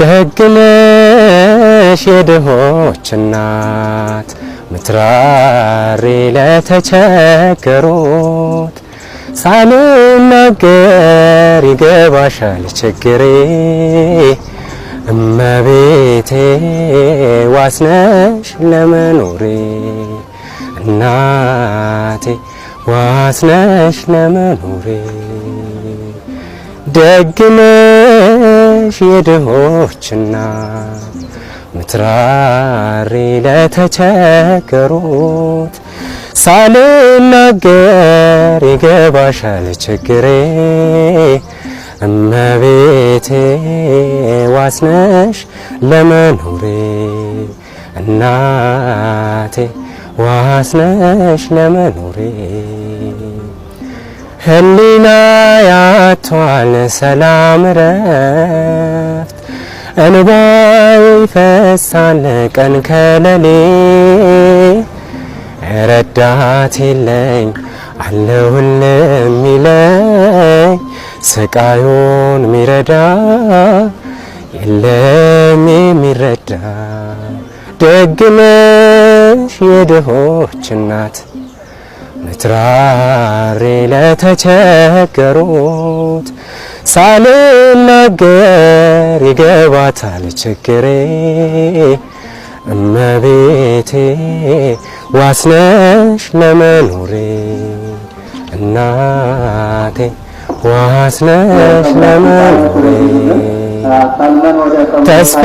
ደግነሽ የድሆች እናት ምትራሪ ለተቸገሩት ሳልናገር ይገባሻል ችግሬ እመቤቴ ዋስነሽ ለመኖሬ እናቴ ዋስነሽ ለመኖሬ ደግነሽ የድሆች እናት ምትራሪ ለተቸገሩት ሳልናገር ይገባሻል ችግሬ እመቤቴ ዋስነሽ ለመኖሬ እናቴ ዋስነሽ ለመኖሬ ህሊና ያቷል ሰላም ረፍት እንባይ ፈሳል ቀን ከሌሊት ረዳት የለኝ አለሁልህ የሚለኝ ስቃዩን ሚረዳ የለም የሚረዳ ደግነሽ የድሆች እናት ምትራሪ ለተቸገሩት ሳልናገር ይገባታል ችግሬ እመቤቴ ዋስነሽ ለመኖሬ እናቴ ዋስነሽ ለመኖሬ ተስፋ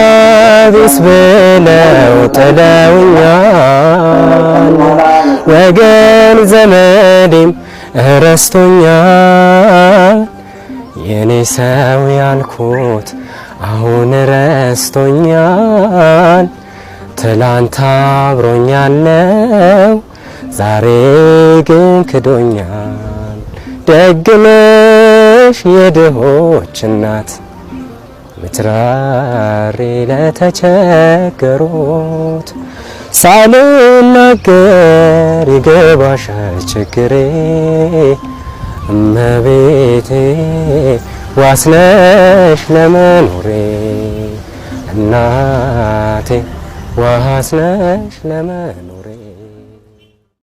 ቢስ ብለው ጥለውኛል ወገን ዘመዴም ረስቶኛል የኔ ሰው ያልኩት አሁን ረስቶኛል ትላንት አብሮኛለው ዛሬ ግን ክዶኛል ደግነሽ የድሆች እናት ምትራሪ ለተቸገሩት ሳልናገር ይገባሻል ችግሬ እመቤቴ ዋስነሽ ለመኖሬ እናቴ ዋስነሽ ለመኖሬ